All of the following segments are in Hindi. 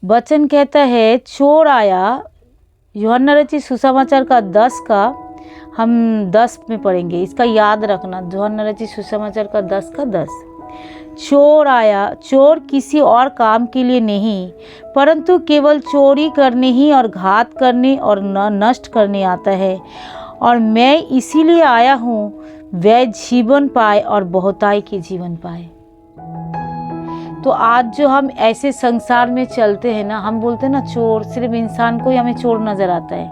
वचन कहता है चोर आया, यूहन्ना रचित सुसमाचार का 10 का हम 10 में पढ़ेंगे, इसका याद रखना। यूहन्ना रचित सुसमाचार का 10 का 10। चोर आया, चोर किसी और काम के लिए नहीं परंतु केवल चोरी करने ही और घात करने और नष्ट करने आता है, और मैं इसीलिए आया हूँ वह जीवन पाए और बहुताई के जीवन पाए। तो आज जो हम ऐसे संसार में चलते हैं ना, हम बोलते हैं ना चोर, सिर्फ इंसान को ही हमें चोर नजर आता है,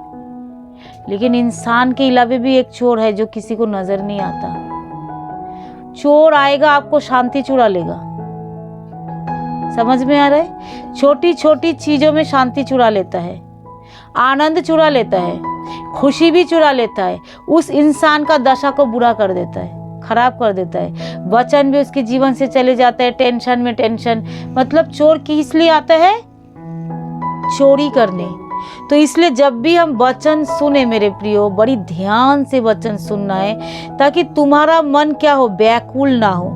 लेकिन इंसान के अलावा भी एक चोर है जो किसी को नजर नहीं आता। चोर आएगा आपको शांति चुरा लेगा। समझ में आ रहा है? छोटी छोटी चीजों में शांति चुरा लेता है, आनंद चुरा लेता है, खुशी भी चुरा लेता है, उस इंसान का दशा को बुरा कर देता है, खराब कर देता है, वचन भी उसके जीवन से चले जाता है, टेंशन में टेंशन। मतलब चोर किस लिए आता है? चोरी करने। तो इसलिए जब भी हम वचन सुने मेरे प्रियो, बड़ी ध्यान से वचन सुनना है ताकि तुम्हारा मन क्या हो, व्याकुल ना हो।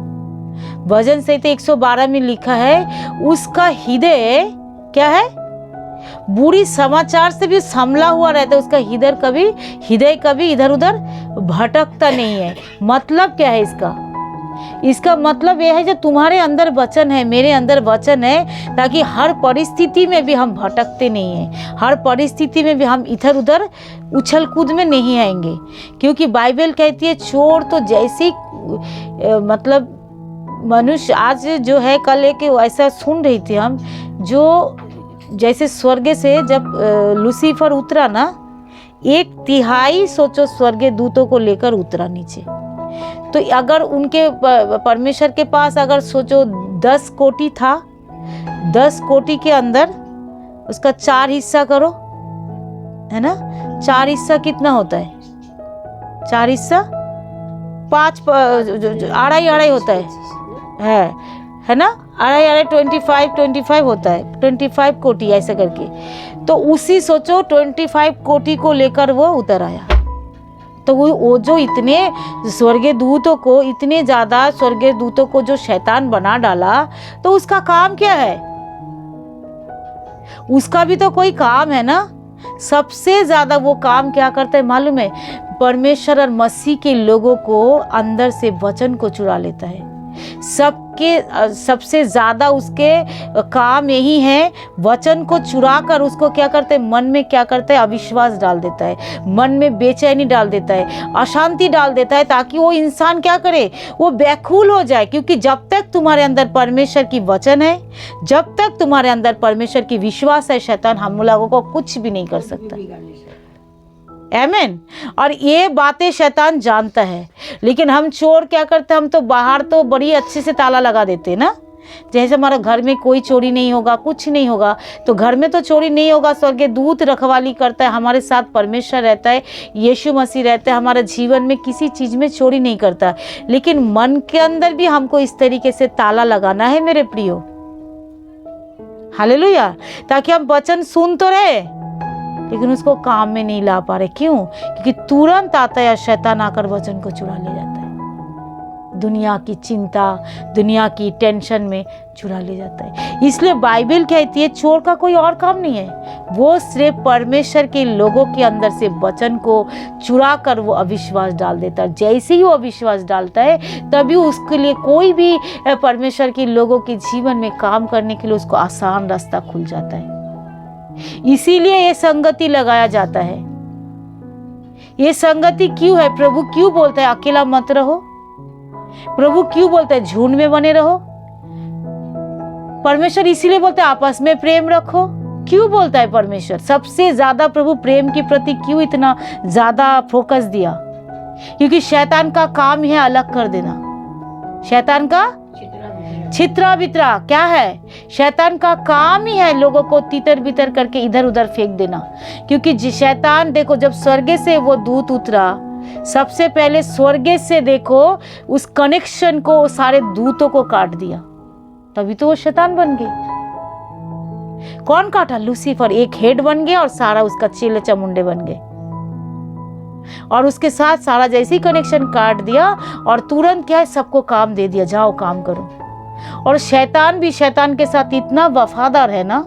भजन संहिता 112 में लिखा है उसका हृदय क्या है, बुरी समाचार से भी संभला हुआ रहता है, उसका हृदय कभी इधर उधर भटकता नहीं है। मतलब क्या है इसका मतलब यह है जो तुम्हारे अंदर वचन है, मेरे अंदर वचन है, ताकि हर परिस्थिति में भी हम भटकते नहीं हैं, हर परिस्थिति में भी हम इधर उधर उछल कूद में नहीं आएंगे। क्योंकि बाइबल कहती है चोर तो जैसे मतलब मनुष्य आज जो है, कल एक ऐसा सुन रही थी हम, जो जैसे स्वर्ग से जब लूसीफर उतरा ना, 1/3 सोचो स्वर्गीय दूतों को लेकर उतरा नीचे। तो अगर उनके परमेश्वर के पास अगर सोचो 10 कोटि था, 10 कोटि के अंदर उसका 4 हिस्सा करो, है ना? 4 हिस्सा कितना होता है? 4 हिस्सा 5 अढ़ाई होता है ना? अढ़ाई 25 होता है, 25 कोटि ऐसा करके। तो उसी सोचो 25 कोटि को लेकर वो उतर आया। तो वो जो इतने स्वर्गीय दूतों को, इतने ज़्यादा स्वर्गीय दूतों को जो शैतान बना डाला, तो उसका काम क्या है? उसका भी तो कोई काम है ना। सबसे ज़्यादा वो काम क्या करता है मालूम है? परमेश्वर और मसीह के लोगों को अंदर से वचन को चुरा लेता है। सबसे ज़्यादा उसके काम यही है, वचन को चुरा कर उसको क्या करते हैं, मन में क्या करता है, अविश्वास डाल देता है, मन में बेचैनी डाल देता है, अशांति डाल देता है, ताकि वो इंसान क्या करे, वो व्याकुल हो जाए। क्योंकि जब तक तुम्हारे अंदर परमेश्वर की वचन है, जब तक तुम्हारे अंदर परमेश्वर की विश्वास है, शैतान हम लोगों को कुछ भी नहीं कर सकता। आमीन। और ये बातें शैतान जानता है, लेकिन हम चोर क्या करते हैं, हम तो बाहर तो बड़ी अच्छे से ताला लगा देते हैं ना। जैसे हमारा घर में कोई चोरी नहीं होगा, कुछ नहीं होगा, तो घर में तो चोरी नहीं होगा, स्वर्गीय दूत रखवाली करता है, हमारे साथ परमेश्वर रहता है, यीशु मसीह रहता है, हमारे जीवन में किसी चीज़ में चोरी नहीं करता। लेकिन मन के अंदर भी हमको इस तरीके से ताला लगाना है मेरे प्रियो। हालेलुया। ताकि हम वचन सुन तो रहे लेकिन उसको काम में नहीं ला पा रहे। क्यों? क्योंकि तुरंत आता है शैतान आकर वचन को चुरा ले जाता है, दुनिया की चिंता, दुनिया की टेंशन में चुरा ले जाता है। इसलिए बाइबल कहती है चोर का कोई और काम नहीं है, वो सिर्फ परमेश्वर के लोगों के अंदर से वचन को चुरा कर वो अविश्वास डाल देता है। जैसे ही वो अविश्वास डालता है तभी उसके लिए कोई भी परमेश्वर के लोगों के जीवन में काम करने के लिए उसको आसान रास्ता खुल जाता है। इसीलिए ये संगति लगाया जाता है। ये संगति क्यों है? प्रभु क्यों बोलता है अकेला मत रहो? प्रभु क्यों बोलता है झुंड में बने रहो? परमेश्वर इसीलिए बोलता है आपस में प्रेम रखो। क्यों बोलता है परमेश्वर? सबसे ज्यादा प्रभु प्रेम के प्रति क्यों इतना ज्यादा फोकस दिया? क्योंकि शैतान का काम है अलग कर देना। शैतान का छितरा बितरा क्या है? शैतान का काम ही है लोगों को तितर बितर करके इधर उधर फेंक देना। क्योंकि शैतान देखो, जब स्वर्ग से वो दूत उतरा, सबसे पहले स्वर्ग से देखो उस कनेक्शन को सारे दूतों को काट दिया, तभी तो वो शैतान बन गए। कौन काटा? लूसीफर। एक हेड बन गया और सारा उसका चेले चमुंडे बन गए, और उसके साथ सारा जैसे ही कनेक्शन काट दिया और तुरंत क्या है, सबको काम दे दिया, जाओ काम करो। और शैतान भी शैतान के साथ इतना वफादार है ना,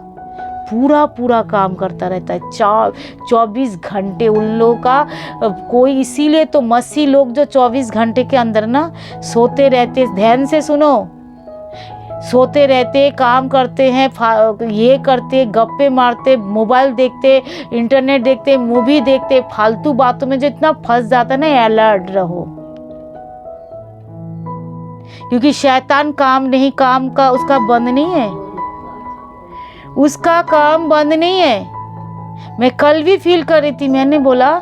पूरा पूरा काम करता रहता है 24 घंटे उन लोगों का। कोई इसीलिए तो मसीह लोग जो 24 घंटे के अंदर ना सोते रहते, ध्यान से सुनो, सोते रहते, काम करते हैं, ये करते, गप्पे मारते, मोबाइल देखते, इंटरनेट देखते, मूवी देखते, फालतू बातों में जो इतना फंस जाता है ना, अलर्ट रहो, क्योंकि शैतान काम नहीं, काम का उसका बंद नहीं है, उसका काम बंद नहीं है। मैं कल भी फील कर रही थी, मैंने बोला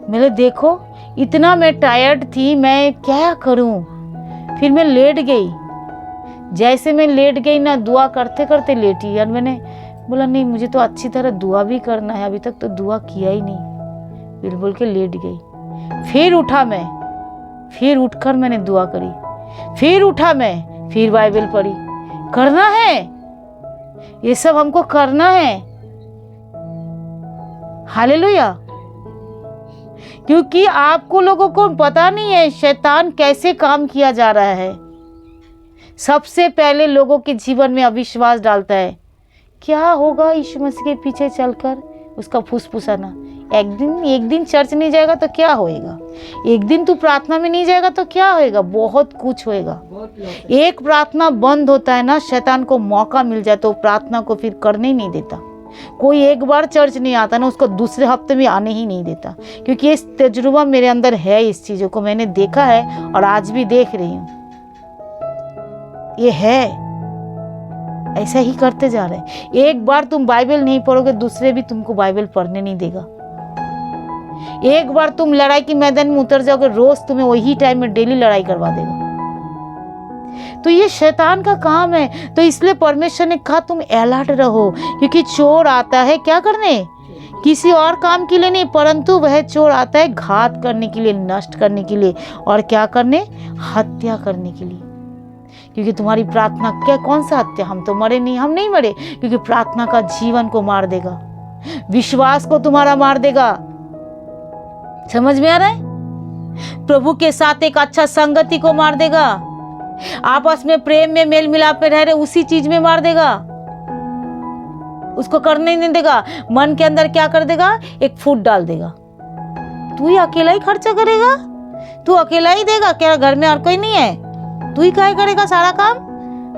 मेरे देखो इतना मैं टायर्ड थी, मैं क्या करूं, फिर मैं लेट गई। जैसे मैं लेट गई ना, दुआ करते करते लेटी, और मैंने बोला नहीं मुझे तो अच्छी तरह दुआ भी करना है, अभी तक तो दुआ किया ही नहीं, बोल के लेट गई। फिर उठा मैं, फिर उठकर मैंने दुआ करी, फिर उठा मैं, फिर बाइबल पढ़ी। करना है, ये सब हमको करना है। हालेलुया। क्योंकि आपको लोगों को पता नहीं है शैतान कैसे काम किया जा रहा है। सबसे पहले लोगों के जीवन में अविश्वास डालता है। क्या होगा यीशु मसीह के पीछे चलकर, उसका फुसफुसाना। एक दिन चर्च नहीं जाएगा तो क्या होएगा, एक दिन तू प्रार्थना में नहीं जाएगा तो क्या होएगा, बहुत कुछ होएगा। एक प्रार्थना बंद होता है ना, शैतान को मौका मिल जाए तो प्रार्थना को फिर करने ही नहीं देता। कोई एक बार चर्च नहीं आता ना, उसको दूसरे हफ्ते में आने ही नहीं देता, क्योंकि इस तजुर्बा मेरे अंदर है, इस चीज़ों को मैंने देखा है और आज भी देख रही हूँ। ये है, ऐसा ही करते जा रहे हैं। एक बार तुम बाइबल नहीं पढ़ोगे, दूसरे भी तुमको बाइबल पढ़ने नहीं देगा। एक बार तुम लड़ाई के मैदान में उतर जाओगे, रोज तुम्हें वही टाइम में डेली लड़ाई करवा देगा। तो ये शैतान का काम है। तो इसलिए परमेश्वर ने कहा तुम अलर्ट रहो, क्योंकि चोर आता है क्या करने, किसी और काम के लिए नहीं, परंतु वह चोर आता है घात करने के लिए, नष्ट करने के लिए, और क्या करने, हत्या करने के लिए। क्योंकि तुम्हारी प्रार्थना क्या, कौन सा हत्या, हम तो मरे नहीं, हम नहीं मरे, क्योंकि प्रार्थना का जीवन को मार देगा, विश्वास को तुम्हारा मार देगा। समझ में आ रहा है? प्रभु के साथ एक अच्छा संगति को मार देगा, आपस में प्रेम में मेल मिलाप में रह रहे उसी चीज में मार देगा, उसको करने नहीं देगा। मन के अंदर क्या कर देगा, एक फूट डाल देगा। तू ही अकेला ही खर्चा करेगा, तू अकेला ही देगा क्या, घर में और कोई नहीं है, तू ही क्या करेगा सारा काम,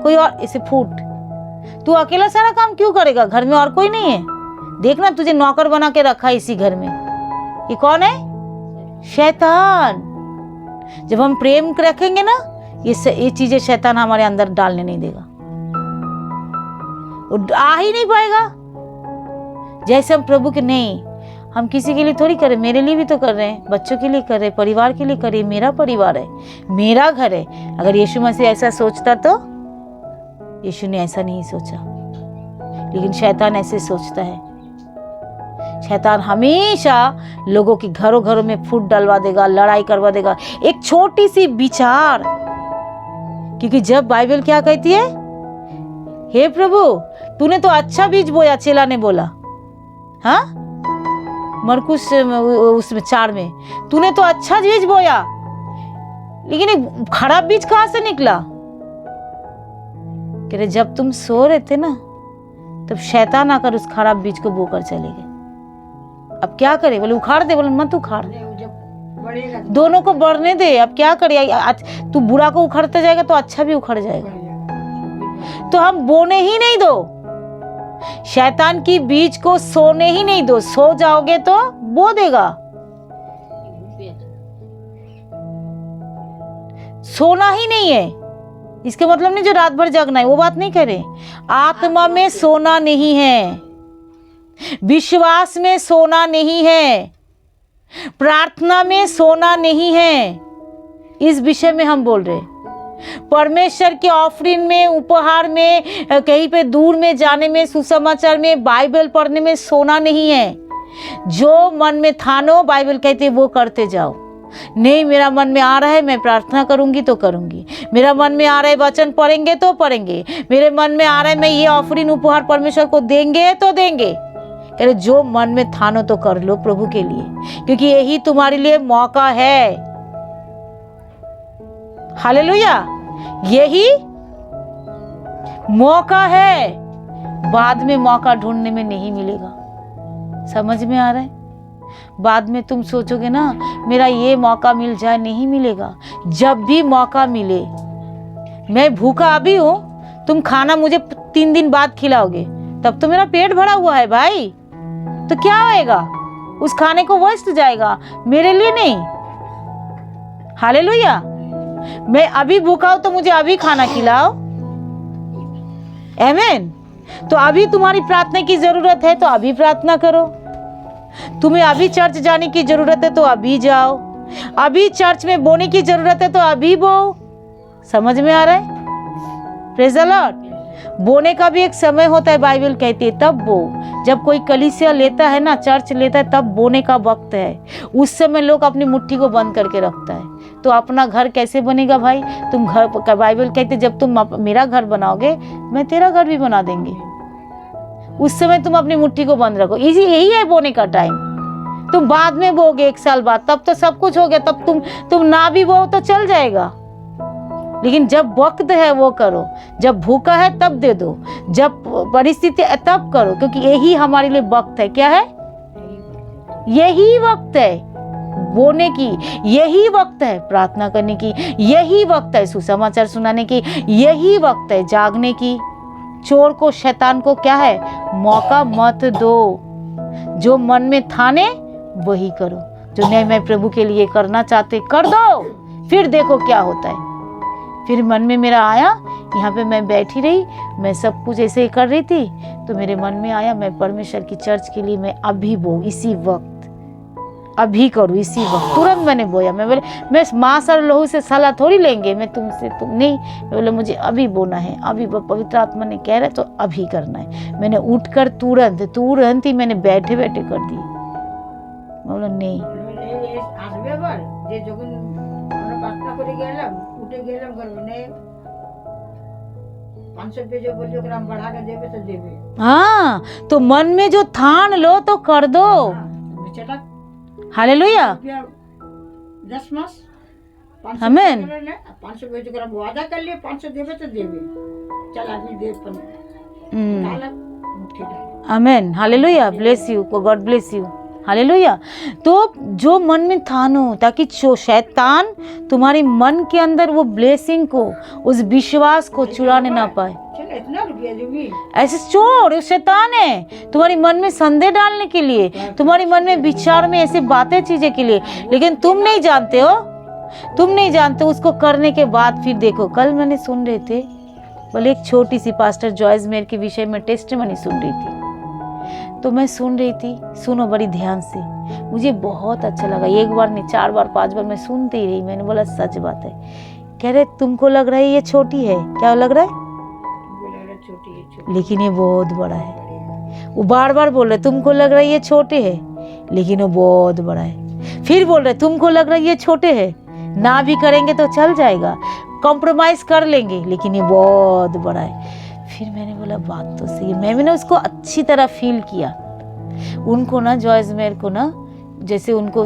कोई और, इसे फूट, तू अकेला सारा काम क्यों करेगा, घर में और कोई नहीं है, देखना तुझे नौकर बना के रखा है इसी घर में। ये कौन है, शैतान। जब हम प्रेम रखेंगे ना, ये चीजें शैतान हमारे अंदर डालने नहीं देगा, वो आ ही नहीं पाएगा। जैसे हम प्रभु के, नहीं हम किसी के लिए थोड़ी कर रहे, मेरे लिए भी तो कर रहे हैं, बच्चों के लिए कर रहे, परिवार के लिए कर रहे, मेरा परिवार है, मेरा घर है। अगर यीशु मसीह ऐसा सोचता तो, यीशु ने ऐसा नहीं सोचा, लेकिन शैतान ऐसे सोचता है। शैतान हमेशा लोगों के घरों घरों में फूट डलवा देगा, लड़ाई करवा देगा, एक छोटी सी विचार। क्योंकि जब बाइबल क्या कहती है, हे प्रभु तूने तो अच्छा बीज बोया, चेला ने बोला, हाँ मरकुस उसमें 4 में, तूने तो अच्छा बीज बोया, लेकिन एक खराब बीज कहां से निकला। कह रहे जब तुम सो रहे थे ना, तब शैतान आकर उस खराब बीज को बोकर चले गए। अब क्या करे, बोले उखाड़ दे, बोले मत उखाड़, दोनों को बढ़ने दे। अब क्या करे, तू बुरा को उखाड़ते जाएगा तो अच्छा भी उखड़ जाएगा। तो हम बोने ही नहीं दो, शैतान की बीज को सोने ही नहीं दो, सो जाओगे तो बो देगा। सोना ही नहीं है, इसके मतलब नहीं जो रात भर जगना है, वो बात नहीं करे। आत्मा में सोना नहीं है, विश्वास में सोना नहीं है, प्रार्थना में सोना नहीं है। इस विषय में हम बोल रहे, परमेश्वर के ऑफरिंग में, उपहार में, कहीं पे दूर में जाने में, सुसमाचार में, बाइबल पढ़ने में सोना नहीं है। जो मन में ठानो, बाइबल कहते वो करते जाओ। नहीं मेरा मन में आ रहा है मैं प्रार्थना करूंगी तो करूंगी, मेरा मन में आ रहा है वचन पढ़ेंगे तो पढ़ेंगे, मेरे मन में आ रहा है मैं ये ऑफरिंग उपहार परमेश्वर को देंगे तो देंगे। कह रहे जो मन में ठानो तो कर लो प्रभु के लिए, क्योंकि यही तुम्हारे लिए मौका है। हालेलुया, यही मौका है। बाद में मौका ढूंढने में नहीं मिलेगा। समझ में आ रहा है? बाद में तुम सोचोगे ना मेरा ये मौका मिल जाए, नहीं मिलेगा। जब भी मौका मिले, मैं भूखा अभी हूं, तुम खाना मुझे 3 दिन बाद खिलाओगे, तब तो मेरा पेट भरा हुआ है भाई, तो क्या होएगा? उस खाने को वेस्ट जाएगा, मेरे लिए नहीं। हालेलुया। मैं अभी भूखा हूं तो मुझे अभी खाना खिलाओ। आमीन। तो अभी तुम्हारी प्रार्थना की जरूरत है तो अभी प्रार्थना करो। तुम्हें अभी चर्च जाने की जरूरत है तो अभी जाओ। अभी चर्च में बोने की जरूरत है तो अभी बो। समझ में आ रहा है? Praise the Lord. बोने का भी एक समय होता है, बाइबल कहती है तब बो। जब कोई कलीसिया लेता है ना, चर्च लेता है, तब बोने का वक्त है। उस समय लोग अपनी मुट्ठी को बंद करके रखता है। तो अपना घर कैसे बनेगा भाई? तुम घर, बाइबल कहते जब तुम मेरा घर बनाओगे मैं तेरा घर भी बना देंगे। उस समय तुम अपनी मुट्ठी को बंद रखो। यही है बोने का टाइम। तुम बाद में बोगे 1 साल बाद, तब तो सब कुछ हो गया, तब तुम ना भी बो तो चल जाएगा। लेकिन जब वक्त है वो करो। जब भूखा है तब दे दो, जब परिस्थिति है तब करो, क्योंकि यही हमारे लिए वक्त है। क्या है? यही वक्त है बोने की, यही वक्त है प्रार्थना करने की, यही वक्त है सुसमाचार सुनाने की, यही वक्त है जागने की। चोर को, शैतान को क्या है? मौका मत दो। जो मन में ठाने वही करो। जो नहीं मैं प्रभु के लिए करना चाहते कर दो, फिर देखो क्या होता है। फिर मन में मेरा आया, यहाँ पे मैं बैठी रही, मैं सब कुछ ऐसे ही कर रही थी, तो मेरे मन में आया मैं परमेश्वर की चर्च के लिए मैं अभी बो, इसी वक्त अभी करूँ, इसी वक्त। तुरंत मैंने बोया। मैं बोले मैं मांस और लहू से सलाह थोड़ी लेंगे, मैं तुमसे तुम नहीं। मैं बोले मुझे अभी बोना है, अभी पवित्र आत्मा ने कह रहा है तो अभी करना है। मैंने उठकर तुरंत ही मैंने बैठे बैठे कर दी। मैं बोला नहीं। हाँ, तो मन में जो ठान लो तो कर दो। हालेलुया। 10 मास आमीन। 500 वादा कर लिए, 500 देवे तो देवे, चल आदमी दे। आमीन। Hallelujah. Bless you, God bless you. Hallelujah. तो जो मन में ठानो, ताकि शैतान तुम्हारे मन के अंदर वो ब्लेसिंग को, उस विश्वास को चुराने ना पाए। ऐसे चोर शैतान है तुम्हारी मन में संदेह डालने के लिए, तुम्हारी मन में विचार में ऐसे बातें चीजें के लिए। लेकिन तुम नहीं जानते हो, तुम नहीं जानते उसको करने के बाद फिर देखो। कल मैंने सुन रहे थे, बोले एक छोटी सी पास्टर जॉयस मेयर के विषय में टेस्टिमनी सुन रही थी। तो मैं सुन रही थी, सुनो बड़ी ध्यान से, मुझे बहुत अच्छा लगा। 1 बार नहीं 4 बार 5 बार मैं सुनते ही रही। मैंने बोला सच बात है। कह रहे तुमको लग रहा है ये छोटी है, क्या लग रहा है? लेकिन ये बहुत बड़ा है। वो बार बार बोल रहे तुमको लग रहा है ये छोटे है, लेकिन वो बहुत बड़ा है। फिर बोल रहे तुमको लग रहा है ये छोटे है, ना भी करेंगे तो चल जाएगा, कॉम्प्रोमाइज कर लेंगे, लेकिन ये बहुत बड़ा है। फिर मैंने बोला बात तो सही है। मैंने उसको अच्छी तरह फील किया। उनको ना, जॉयस मेयर को ना, जैसे उनको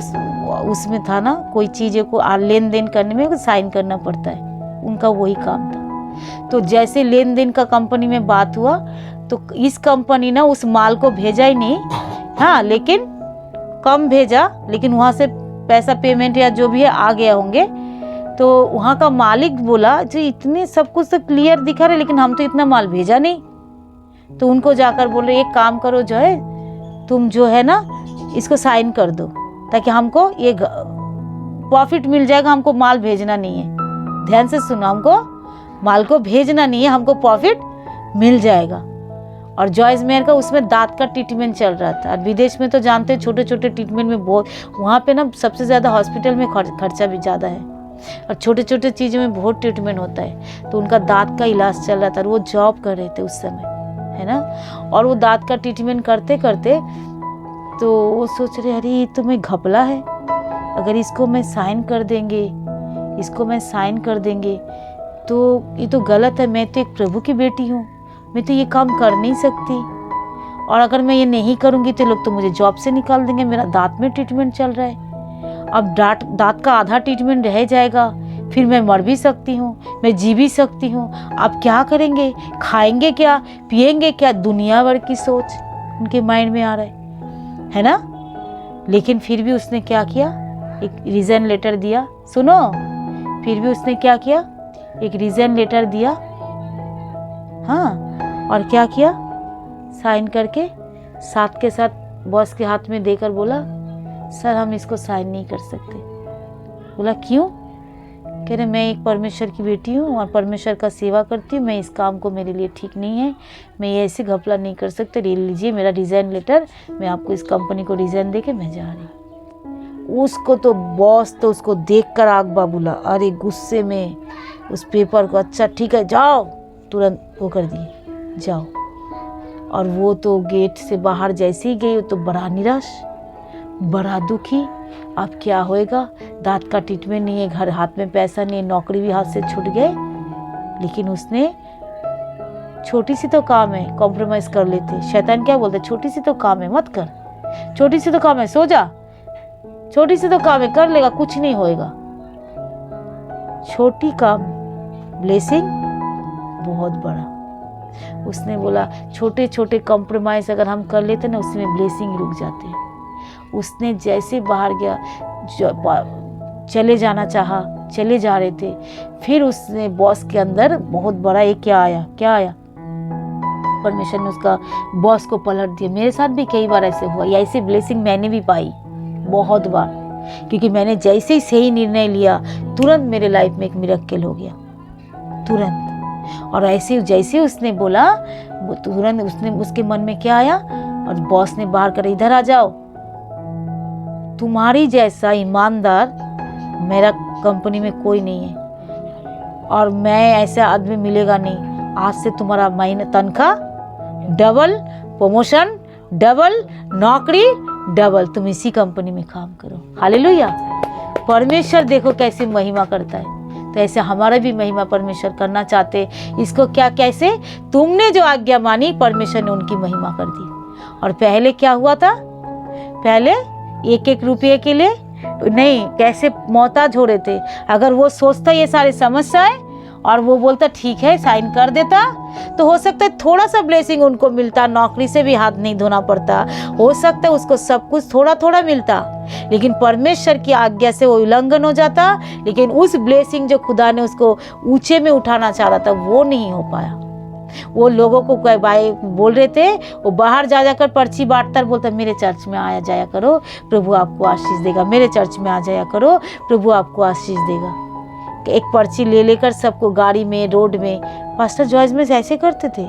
उसमें था ना, कोई चीज़ों को लेन देन करने में साइन करना पड़ता है, उनका वही काम था। तो जैसे लेन देन का कंपनी में बात हुआ, तो इस कंपनी ने उस माल को भेजा ही नहीं, हाँ, लेकिन कम भेजा, लेकिन वहाँ से पैसा पेमेंट या जो भी है आ गया होंगे। तो वहाँ का मालिक बोला जी इतने सब कुछ तो क्लियर दिखा रहे, लेकिन हम तो इतना माल भेजा नहीं। तो उनको जाकर बोल रहे एक काम करो, जो है तुम जो है ना इसको साइन कर दो, ताकि हमको ये प्रॉफिट मिल जाएगा। हमको माल भेजना नहीं है, ध्यान से सुनो, हमको माल को भेजना नहीं है, हमको प्रॉफिट मिल जाएगा। और जॉयस मेयर का उसमें दांत का ट्रीटमेंट चल रहा था। और विदेश में तो जानते हैं छोटे छोटे ट्रीटमेंट में बहुत, वहाँ पे ना सबसे ज़्यादा हॉस्पिटल में खर्चा भी ज़्यादा है, और छोटे छोटे चीज़ों में बहुत ट्रीटमेंट होता है। तो उनका दांत का इलाज चल रहा था, और वो जॉब कर रहे थे उस समय, है ना। और वो दांत का ट्रीटमेंट करते करते तो वो सोच रहे अरे ये तो मैं घपला है, अगर इसको मैं साइन कर देंगे, इसको मैं साइन कर देंगे तो ये तो गलत है। मैं तो एक प्रभु की बेटी हूँ, मैं तो ये काम कर नहीं सकती, और अगर मैं ये नहीं करूँगी तो लोग तो मुझे जॉब से निकाल देंगे। मेरा दांत में ट्रीटमेंट चल रहा है, अब दांत का आधा ट्रीटमेंट रह जाएगा, फिर मैं मर भी सकती हूँ, मैं जी भी सकती हूँ। आप क्या करेंगे, खाएंगे क्या, पिएंगे क्या, दुनिया भर की सोच उनके माइंड में आ रहा है ना। लेकिन फिर भी उसने क्या किया, एक रीज़न लेटर दिया। सुनो, फिर भी उसने क्या किया, एक रीज़न लेटर दिया। हाँ, और क्या किया, साइन करके साथ के साथ बॉस के हाथ में देकर बोला, सर हम इसको साइन नहीं कर सकते। बोला क्यों? कह रहे मैं एक परमेश्वर की बेटी हूँ और परमेश्वर का सेवा करती हूँ, मैं इस काम को मेरे लिए ठीक नहीं है, मैं ये ऐसे घपला नहीं कर सकते। ले लीजिए मेरा रिज़ाइन लेटर, मैं आपको इस कंपनी को रिज़ाइन दे के मैं जा रही। उसको तो बॉस तो उसको देखकर आग बाबूला, अरे गुस्से में उस पेपर को, अच्छा ठीक है जाओ, तुरंत वो कर दिए, जाओ। और वो तो गेट से बाहर जैसे ही गई, वो तो बड़ा निराश, बड़ा दुखी। अब क्या होएगा, दांत का ट्रीटमेंट नहीं है, घर हाथ में पैसा नहीं है, नौकरी भी हाथ से छूट गए। लेकिन उसने छोटी सी तो काम है, कॉम्प्रोमाइज़ कर लेते। शैतान क्या बोलते, छोटी सी तो काम है मत कर, छोटी सी तो काम है सो जा, छोटी सी तो काम है कर लेगा, कुछ नहीं होएगा। छोटी काम ब्लेसिंग बहुत बड़ा। उसने बोला छोटे छोटे कॉम्प्रोमाइज़ अगर हम कर लेते ना, उसमें ब्लेसिंग रुक जाते हैं। उसने जैसे बाहर गया, चले जाना चाहा, चले जा रहे थे, फिर उसने बॉस के अंदर बहुत बड़ा एक क्या आया, परमेश्वर ने उसका बॉस को पलट दिया। मेरे साथ भी कई बार ऐसे हुआ, या ऐसी ब्लेसिंग मैंने भी पाई बहुत बार, क्योंकि मैंने जैसे ही सही निर्णय लिया, तुरंत मेरे लाइफ में एक मिरेकल हो गया, तुरंत। और ऐसे जैसे उसने बोला, तुरंत उसके मन में क्या आया, और बॉस ने बाहर कर, इधर आ जाओ, तुम्हारी जैसा ईमानदार मेरा कंपनी में कोई नहीं है, और मैं ऐसा आदमी मिलेगा नहीं। आज से तुम्हारा महीने तनख्वाह डबल, प्रमोशन डबल, नौकरी डबल, तुम इसी कंपनी में काम करो। हालेलुया। परमेश्वर देखो कैसे महिमा करता है। तो ऐसे हमारा भी महिमा परमेश्वर करना चाहते। इसको क्या, कैसे, तुमने जो आज्ञा मानी, परमेश्वर ने उनकी महिमा कर दी। और पहले क्या हुआ था, पहले एक एक रुपये के लिए नहीं, कैसे मोहताज हो रहे थे। अगर वो सोचता ये सारी समस्याएं और वो बोलता ठीक है साइन कर देता, तो हो सकता है थोड़ा सा ब्लेसिंग उनको मिलता, नौकरी से भी हाथ नहीं धोना पड़ता, हो सकता है उसको सब कुछ थोड़ा थोड़ा मिलता। लेकिन परमेश्वर की आज्ञा से वो उल्लंघन हो जाता। लेकिन उस ब्लेसिंग जो खुदा ने उसको ऊंचे में उठाना चाह रहा था, वो नहीं हो पाया। वो लोगों को भाई बोल रहे थे, वो बाहर जा जाकर पर्ची बांटता, बोलता मेरे चर्च में आया जाया करो, प्रभु आपको आशीष देगा, मेरे चर्च में आ जाया करो, प्रभु आपको आशीष देगा। एक पर्ची ले लेकर सबको गाड़ी में, रोड में, पास्टर जॉर्ज में ऐसे करते थे।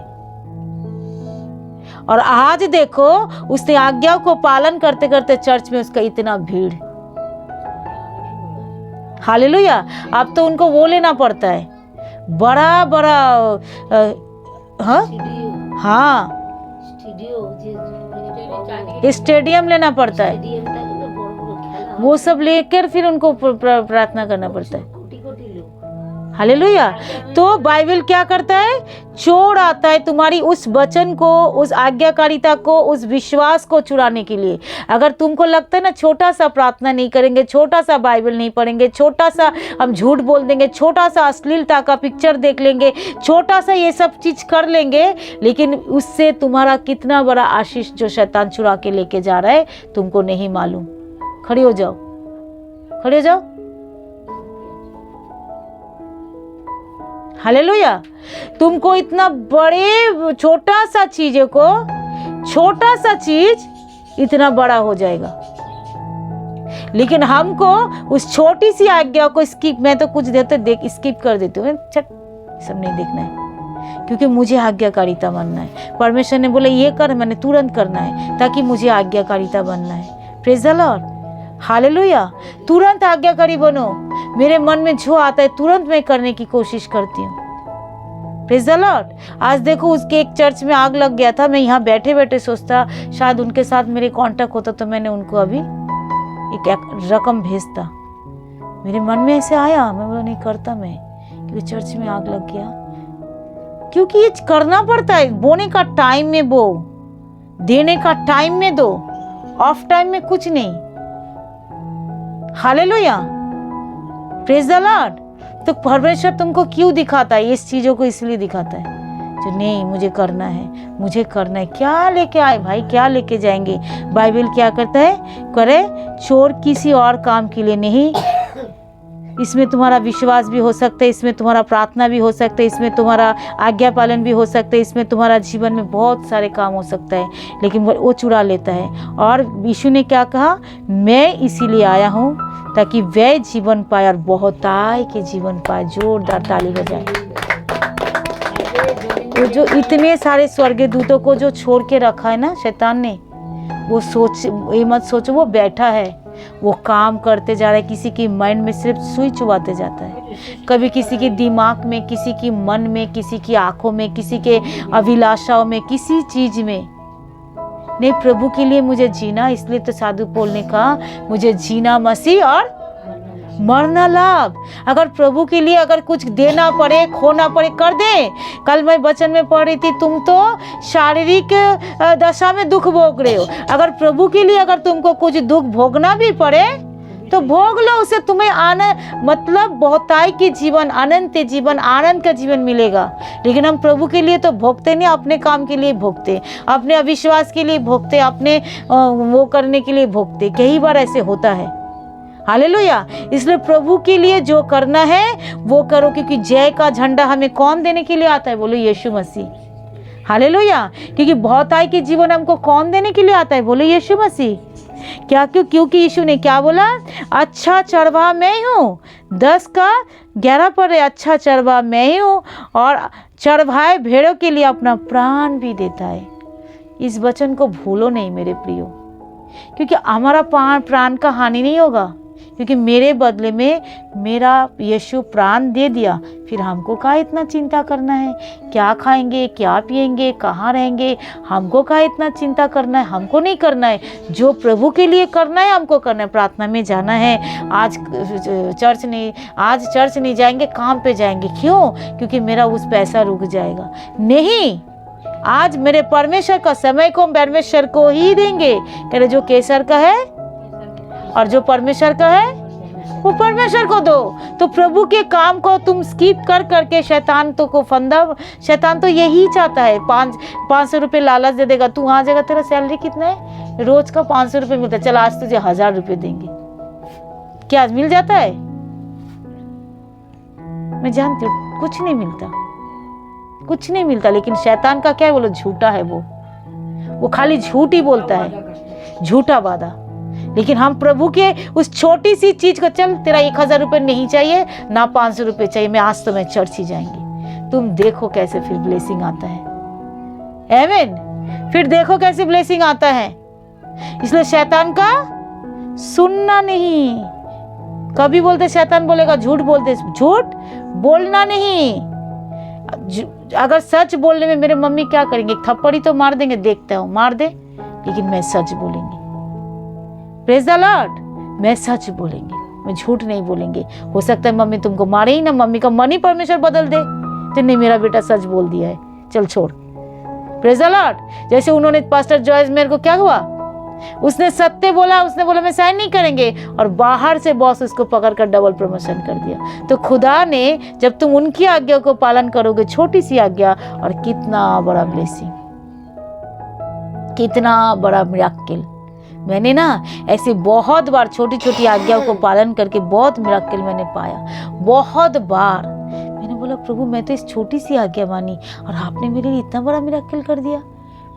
और आज देखो, उसने आज्ञा को पालन करते करते चर्च में उसका इतना भीड़। हालेलुया। अब तो उनको वो लेना पड़ता है, बड़ा बड़ा हाँ स्टेडियम लेना पड़ता है, वो सब लेकर फिर उनको प्रार्थना करना पड़ता है। हालेलुया। तो बाइबल क्या करता है, चोर आता है तुम्हारी उस वचन को, उस आज्ञाकारिता को, उस विश्वास को चुराने के लिए। अगर तुमको लगता है ना छोटा सा प्रार्थना नहीं करेंगे, छोटा सा बाइबल नहीं पढ़ेंगे, छोटा सा हम झूठ बोल देंगे, छोटा सा अश्लीलता का पिक्चर देख लेंगे, छोटा सा ये सब चीज कर लेंगे, लेकिन उससे तुम्हारा कितना बड़ा आशीष जो शैतान चुरा के लेके जा रहा है तुमको नहीं मालूम। खड़े हो जाओ, खड़े हो जाओ। हालेलुया। तुमको इतना बड़े छोटा सा चीज़ों को, छोटा सा चीज इतना बड़ा हो जाएगा। लेकिन हमको उस छोटी सी आज्ञा को स्किप, मैं तो कुछ देर तक स्किप कर देती हूँ, छट सब नहीं देखना है, क्योंकि मुझे आज्ञाकारिता बनना है। परमेश्वर ने बोला ये कर, मैंने तुरंत करना है, ताकि मुझे आज्ञाकारिता बनना है। Praise the Lord. हालेलुया। तुरंत आज्ञाकारी बनो। मेरे मन में जो आता है तुरंत मैं करने की कोशिश करती हूँ। Praise the Lord. आज देखो उसके एक चर्च में आग लग गया था, मैं यहाँ बैठे बैठे सोचता शायद उनके साथ मेरे कांटेक्ट होता तो मैंने उनको अभी एक रकम भेजता। मेरे मन में ऐसे आया, मैं बोला नहीं करता मैं, क्योंकि चर्च में आग लग गया। क्योंकि ये करना पड़ता है, बोने का टाइम में बो, देने का टाइम में दो, ऑफ टाइम में कुछ नहीं। हालेलुया। Praise the Lord. तो परमेश्वर तुमको क्यों दिखाता है? इस चीज़ों को इसलिए दिखाता है जो नहीं मुझे करना है, मुझे करना है। क्या लेके आए भाई, क्या लेके जाएंगे? बाइबल क्या करता है? करे चोर किसी और काम के लिए नहीं। इसमें तुम्हारा विश्वास भी हो सकता है, इसमें तुम्हारा प्रार्थना भी हो सकता है, इसमें तुम्हारा आज्ञा पालन भी हो सकता है, इसमें तुम्हारा जीवन में बहुत सारे काम हो सकता है, लेकिन वो चुरा लेता है। और यीशु ने क्या कहा? मैं इसीलिए आया हूँ ताकि वह जीवन पाए और बहुताय के जीवन पाए। जोरदार ताली बजाए। वो जो इतने सारे स्वर्गदूतों को जो छोड़ के रखा है ना शैतान ने, वो ये मत सोचो वो बैठा है, वो काम करते जा रहा है। किसी की माइंड में सिर्फ सुई चुबाते जाता है, कभी किसी के दिमाग में, किसी की मन में, किसी की आंखों में, किसी के अभिलाषाओं में, किसी चीज में। नहीं, प्रभु के लिए मुझे जीना, इसलिए तो साधु पौल ने कहा मुझे जीना मसीह और मरना लाभ। अगर प्रभु के लिए अगर कुछ देना पड़े, खोना पड़े, कर दे। कल मैं वचन में पढ़ रही थी, तुम तो शारीरिक दशा में दुख भोग रहे हो, अगर प्रभु के लिए अगर तुमको कुछ दुख भोगना भी पड़े तो भोग लो उसे। तुम्हें आनंद, मतलब बहुताई के जीवन, अनंत जीवन, आनंद का जीवन मिलेगा। लेकिन हम प्रभु के लिए तो भोगते नहीं, अपने काम के लिए भोगते, अपने अविश्वास के लिए भोगते, अपने वो करने के लिए भोगते। कई बार ऐसे होता है। हालेलुया। इसलिए प्रभु के लिए जो करना है वो करो, क्योंकि जय का झंडा हमें कौन देने के लिए आता है? बोलो यीशु मसीह। हालेलुया। क्योंकि बहुताई के जीवन हमको कौन देने के लिए आता है? बोलो यीशु मसीह। क्या? क्योंकि यीशु ने क्या बोला? अच्छा चरवाहा मैं हूँ। 10 का 11 पर अच्छा चरवाहा मैं ही हूँ, और चरवाहे भेड़ों के लिए अपना प्राण भी देता है। इस वचन को भूलो नहीं मेरे प्रियो, क्योंकि हमारा प्राण का हानि नहीं होगा, क्योंकि मेरे बदले में मेरा यीशु प्राण दे दिया। फिर हमको क्या इतना चिंता करना है? क्या खाएंगे, क्या पिएंगे, कहाँ रहेंगे, हमको क्या इतना चिंता करना है? हमको नहीं करना है। जो प्रभु के लिए करना है हमको करना है। प्रार्थना में जाना है, आज चर्च नहीं जाएंगे, काम पे जाएंगे। क्यों? क्योंकि मेरा उस पैसा रुक जाएगा। नहीं, आज मेरे परमेश्वर का समय को परमेश्वर को ही देंगे। कह रहे जो केसर का है और जो परमेश्वर का है वो परमेश्वर को दो। तो प्रभु के काम को तुम स्किप कर करके शैतान तो को फंदा, शैतान तो यही चाहता है। 500 रुपये लालच दे देगा। तू आ जाएगा, तेरा सैलरी कितना है? रोज का 500 रुपये मिलता है, चल आज तुझे 1000 रुपये देंगे। क्या आज मिल जाता है? मैं जानती हूँ कुछ नहीं मिलता, कुछ नहीं मिलता। लेकिन शैतान का क्या है? बोलो झूठा है वो खाली झूठ ही बोलता है, झूठा वादा। लेकिन हम प्रभु के उस छोटी सी चीज को, चल तेरा 1000 रुपये नहीं चाहिए ना 500 रुपये चाहिए, मैं आज तो मैं चर्च ही जाएंगे। तुम देखो कैसे फिर ब्लेसिंग आता है। आमीन। फिर देखो कैसे ब्लेसिंग आता है। इसलिए शैतान का सुनना नहीं। कभी बोलते शैतान बोलेगा झूठ बोलते, झूठ बोलना नहीं। अगर सच बोलने में मेरे मम्मी क्या करेंगे? थप्पड़ ही तो मार देंगे, देखता हूँ मार दे, लेकिन मैं सच बोलेंगे। Praise the Lord. मैं सच बोलेंगे, मैं झूठ नहीं बोलेंगे। हो सकता है मम्मी तुमको मारे ही ना, मम्मी का मन ही परमेश्वर बदल दे तो नहीं, मेरा बेटा सच बोल दिया है, चल छोड़। Praise the Lord. जैसे उन्होंने पास्टर जॉयस मेयर को क्या हुआ, उसने सत्य बोला, उसने बोला मैं साइन नहीं करेंगे, और बाहर से बॉस उसको पकड़कर डबल प्रमोशन कर दिया। तो खुदा ने, जब तुम उनकी आज्ञा को पालन करोगे, छोटी सी आज्ञा, और कितना बड़ा ब्लेसिंग, कितना बड़ा मिराकिल। मैंने ना ऐसे बहुत बार छोटी छोटी आज्ञाओं को पालन करके बहुत मिराकिल मैंने पाया। बहुत बार मैंने बोला प्रभु मैं तो इस छोटी सी आज्ञा मानी और आपने मेरे लिए इतना बड़ा मिराकिल कर दिया।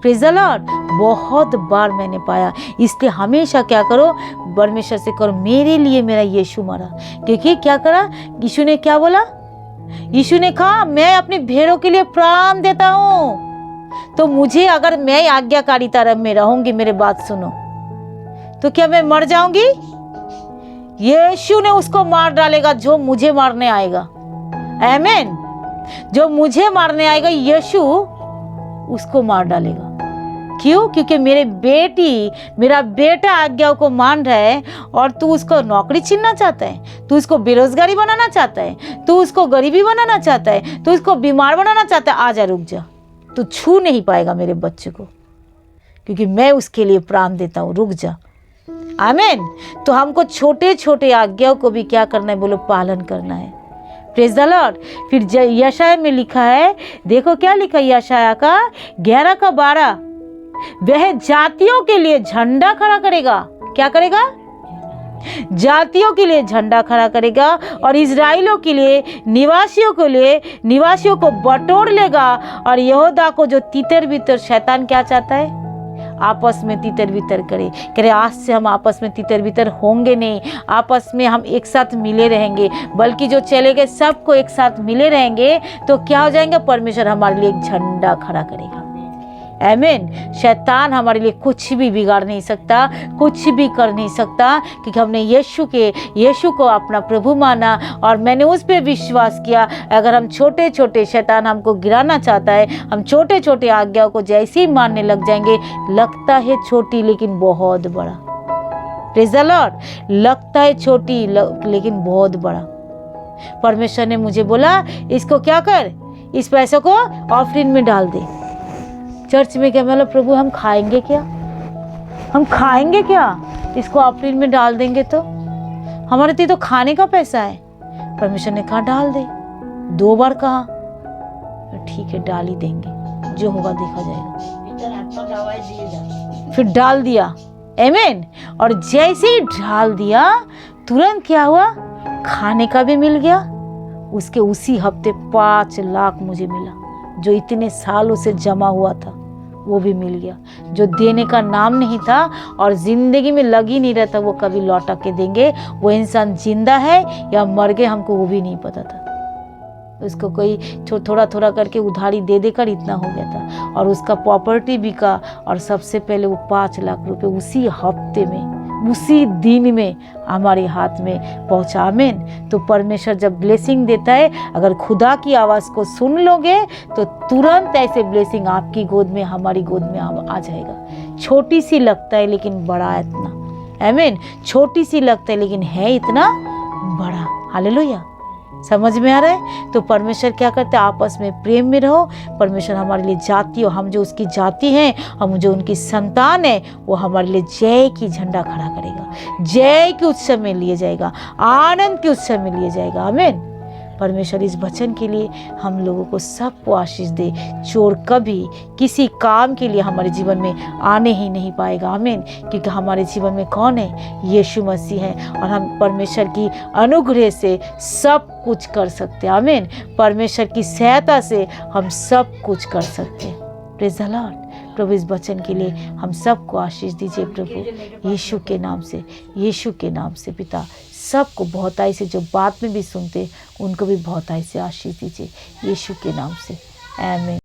Praise the Lord. बहुत बार मैंने पाया। इसलिए हमेशा क्या करो, परमेश्वर से करो मेरे लिए मेरा यीशु मरा। क्योंकि क्या करा यीशु ने? क्या बोला यीशु ने? कहा मैं अपनी भेड़ों के लिए प्राण देता हूँ। तो मुझे, अगर मैं आज्ञाकारिता में रहूंगी, मेरे बात सुनो, तो क्या मैं मर जाऊंगी? यीशु ने उसको मार डालेगा जो मुझे मारने आएगा। आमीन। जो मुझे मारने आएगा यीशु उसको मार डालेगा। क्यों? क्योंकि मेरा बेटा आज्ञाओं को मान रहा है, और तू उसको नौकरी छीनना चाहता है, तू उसको बेरोजगारी बनाना चाहता है, तू उसको गरीबी बनाना चाहता है, तू उसको बीमार बनाना चाहता है। आजा, रुक जा, तू छू नहीं पाएगा मेरे बच्चे को, क्योंकि मैं उसके लिए प्राण देता हूँ। रुक जा। आमीन। तो हमको छोटे छोटे आज्ञाओं को भी क्या करना है? बोलो पालन करना है। Praise the Lord. फिर यशाया में लिखा है, देखो क्या लिखा है यशाया का 11 का 12, वह जातियों के लिए झंडा खड़ा करेगा। क्या करेगा? जातियों के लिए झंडा खड़ा करेगा और इजराइलों के लिए, निवासियों को बटोर लेगा। और यहूदा को जो तितर बितर, शैतान क्या चाहता है? आपस में तितर बितर करे। आज से हम आपस में तितर बितर होंगे नहीं, आपस में हम एक साथ मिले रहेंगे, बल्कि जो चले गए सबको एक साथ मिले रहेंगे तो क्या हो जाएंगे? परमेश्वर हमारे लिए एक झंडा खड़ा करेगा। आमीन। शैतान हमारे लिए कुछ भी बिगाड़ नहीं सकता, कुछ भी कर नहीं सकता, क्योंकि हमने यीशु को अपना प्रभु माना और मैंने उस पर विश्वास किया। अगर हम छोटे छोटे, शैतान हमको गिराना चाहता है, हम छोटे छोटे आज्ञाओं को जैसे ही मानने लग जाएंगे, लगता है छोटी लेकिन बहुत बड़ा। Praise the Lord. लगता है छोटी लेकिन बहुत बड़ा। परमेश्वर ने मुझे बोला, इसको क्या कर, इस पैसों को ऑफरिंग में डाल दे। चर्च में क्या मतलब, प्रभु हम खाएंगे क्या? हम खाएंगे क्या? इसको ऑफरिंग में डाल देंगे तो हमारे तो खाने का पैसा है। परमेश्वर ने कहा डाल दे। 2 बार कहा, ठीक है डाल ही देंगे, जो होगा देखा जाएगा। फिर डाल दिया। आमीन। और जैसे ही डाल दिया, तुरंत क्या हुआ? खाने का भी मिल गया। उसके उसी हफ्ते 5 लाख मुझे मिला, जो इतने सालों से जमा हुआ था वो भी मिल गया। जो देने का नाम नहीं था और जिंदगी में लग ही नहीं रहा था वो कभी लौटा के देंगे, वो इंसान जिंदा है या मर गए हमको वो भी नहीं पता था। उसको कोई थोड़ा थोड़ा करके उधारी दे देकर इतना हो गया था और उसका प्रॉपर्टी बिका और सबसे पहले वो 5 लाख रुपए उसी हफ्ते में, उसी दिन में हमारे हाथ में पहुंचा। आमीन। तो परमेश्वर जब ब्लेसिंग देता है, अगर खुदा की आवाज़ को सुन लोगे तो तुरंत ऐसे ब्लेसिंग आपकी गोद में, हमारी गोद में आ जाएगा। छोटी सी लगता है लेकिन बड़ा है इतना। आमीन। छोटी सी लगता है लेकिन है इतना बड़ा। हालेलुया। समझ में आ रहा है? तो परमेश्वर क्या करते हैं? आपस में प्रेम में रहो। परमेश्वर हमारे लिए जाति, हम जो उसकी जाति हैं, हम जो उनकी संतान है, वो हमारे लिए जय की झंडा खड़ा करेगा, जय के उत्सव में लिए जाएगा, आनंद के उत्सव में लिए जाएगा। आमीन। परमेश्वर इस वचन के लिए हम लोगों को सबको आशीष दे। चोर कभी किसी काम के लिए हमारे जीवन में आने ही नहीं पाएगा। आमीन। क्योंकि हमारे जीवन में कौन है? यीशु मसीह है और हम परमेश्वर की अनुग्रह से सब कुछ कर सकते हैं। आमीन। परमेश्वर की सहायता से हम सब कुछ कर सकते हैं। Praise the Lord. प्रभु इस वचन के लिए हम सबको आशीष दीजिए प्रभु, यीशु के नाम से, यीशु के नाम से। पिता सबको बहुताई से, जो बात में भी सुनते उनको भी बहुताई से आशीष दीजिए, यीशु के नाम से। आमीन।